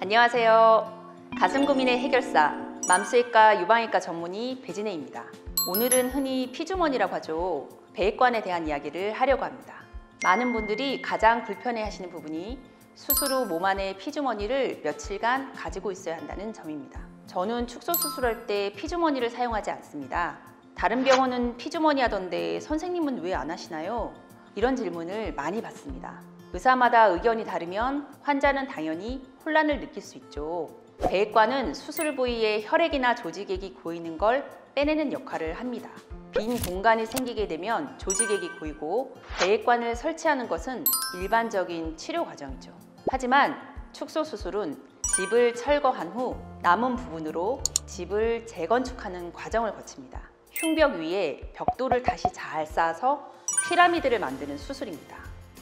안녕하세요. 가슴 고민의 해결사, 맘수외과 유방외과 전문의 배진혜입니다. 오늘은 흔히 피주머니라고 하죠. 배액관에 대한 이야기를 하려고 합니다. 많은 분들이 가장 불편해하시는 부분이 수술 후 몸 안에 피주머니를 며칠간 가지고 있어야 한다는 점입니다. 저는 축소 수술할 때 피주머니를 사용하지 않습니다. 다른 병원은 피주머니 하던데 선생님은 왜 안 하시나요? 이런 질문을 많이 받습니다. 의사마다 의견이 다르면 환자는 당연히 혼란을 느낄 수 있죠. 배액관은 수술 부위에 혈액이나 조직액이 고이는 걸 빼내는 역할을 합니다. 빈 공간이 생기게 되면 조직액이 고이고 배액관을 설치하는 것은 일반적인 치료 과정이죠. 하지만 축소 수술은 집을 철거한 후 남은 부분으로 집을 재건축하는 과정을 거칩니다. 흉벽 위에 벽돌을 다시 잘 쌓아서 피라미드를 만드는 수술입니다.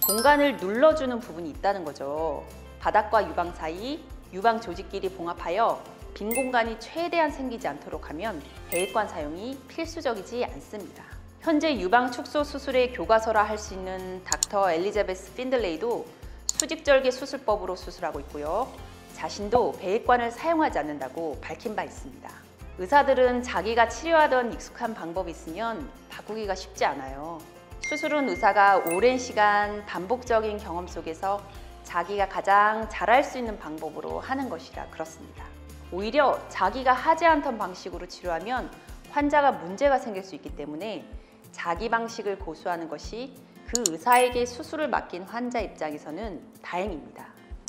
공간을 눌러주는 부분이 있다는 거죠. 바닥과 유방 사이, 유방 조직끼리 봉합하여 빈 공간이 최대한 생기지 않도록 하면 배액관 사용이 필수적이지 않습니다. 현재 유방 축소 수술의 교과서라 할 수 있는 닥터 엘리자베스 핀들레이도 수직절개 수술법으로 수술하고 있고요. 자신도 배액관을 사용하지 않는다고 밝힌 바 있습니다. 의사들은 자기가 치료하던 익숙한 방법이 있으면 바꾸기가 쉽지 않아요. 수술은 의사가 오랜 시간 반복적인 경험 속에서 자기가 가장 잘할 수 있는 방법으로 하는 것이라 그렇습니다. 오히려 자기가 하지 않던 방식으로 치료하면 환자가 문제가 생길 수 있기 때문에 자기 방식을 고수하는 것이 그 의사에게 수술을 맡긴 환자 입장에서는 다행입니다.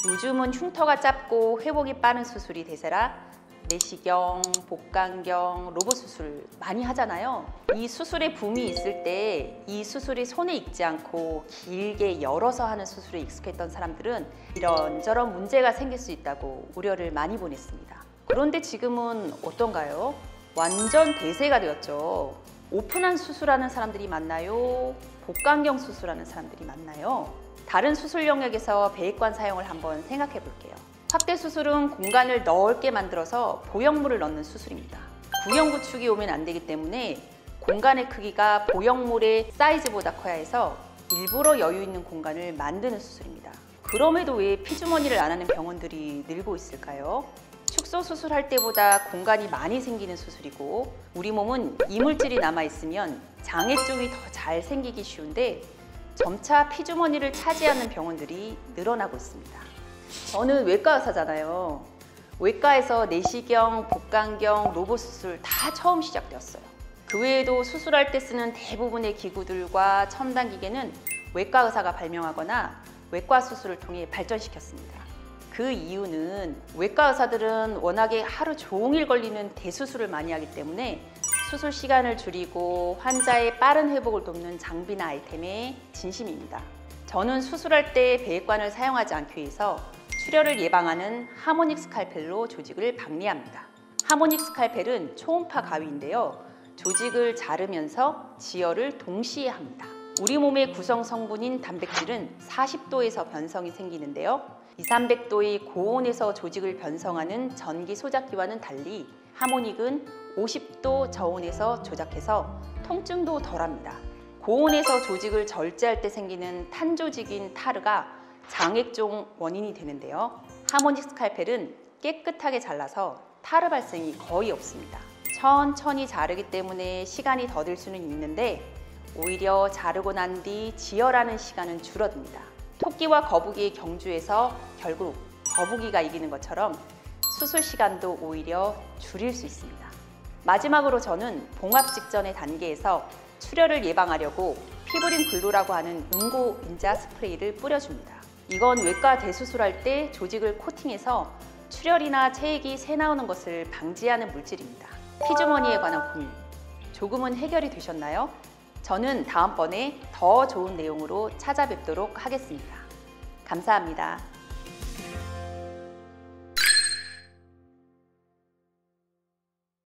요즘은 흉터가 짧고 회복이 빠른 수술이 대세라 내시경, 복강경, 로봇 수술 많이 하잖아요. 이 수술에 붐이 있을 때 이 수술이 손에 익지 않고 길게 열어서 하는 수술에 익숙했던 사람들은 이런저런 문제가 생길 수 있다고 우려를 많이 보냈습니다. 그런데 지금은 어떤가요? 완전 대세가 되었죠. 오픈한 수술하는 사람들이 많나요? 복강경 수술하는 사람들이 많나요? 다른 수술 영역에서 배액관 사용을 한번 생각해 볼게요. 확대 수술은 공간을 넓게 만들어서 보형물을 넣는 수술입니다. 구형 구축이 오면 안 되기 때문에 공간의 크기가 보형물의 사이즈보다 커야 해서 일부러 여유 있는 공간을 만드는 수술입니다. 그럼에도 왜 피주머니를 안 하는 병원들이 늘고 있을까요? 축소 수술할 때보다 공간이 많이 생기는 수술이고 우리 몸은 이물질이 남아있으면 장애증이 더 잘 생기기 쉬운데 점차 피주머니를 차지하는 병원들이 늘어나고 있습니다. 저는 외과 의사잖아요. 외과에서 내시경, 복강경, 로봇 수술 다 처음 시작되었어요. 그 외에도 수술할 때 쓰는 대부분의 기구들과 첨단 기계는 외과 의사가 발명하거나 외과 수술을 통해 발전시켰습니다. 그 이유는 외과 의사들은 워낙에 하루 종일 걸리는 대수술을 많이 하기 때문에 수술 시간을 줄이고 환자의 빠른 회복을 돕는 장비나 아이템에 진심입니다. 저는 수술할 때 배액관을 사용하지 않기 위해서 출혈을 예방하는 하모닉 스칼펠로 조직을 박리합니다. 하모닉 스칼펠은 초음파 가위인데요. 조직을 자르면서 지혈을 동시에 합니다. 우리 몸의 구성 성분인 단백질은 40도에서 변성이 생기는데요. 200~300도의 고온에서 조직을 변성하는 전기 소작기와는 달리 하모닉은 50도 저온에서 조작해서 통증도 덜합니다. 고온에서 조직을 절제할 때 생기는 탄 조직인 타르가 장액종 원인이 되는데요. 하모닉 스칼펠은 깨끗하게 잘라서 타르 발생이 거의 없습니다. 천천히 자르기 때문에 시간이 더딜 수는 있는데 오히려 자르고 난 뒤 지혈하는 시간은 줄어듭니다. 토끼와 거북이의 경주에서 결국 거북이가 이기는 것처럼 수술 시간도 오히려 줄일 수 있습니다. 마지막으로 저는 봉합 직전의 단계에서 출혈을 예방하려고 피브린 글루라고 하는 응고 인자 스프레이를 뿌려줍니다. 이건 외과 대수술할 때 조직을 코팅해서 출혈이나 체액이 새 나오는 것을 방지하는 물질입니다. 피주머니에 관한 고민, 조금은 해결이 되셨나요? 저는 다음번에 더 좋은 내용으로 찾아뵙도록 하겠습니다. 감사합니다.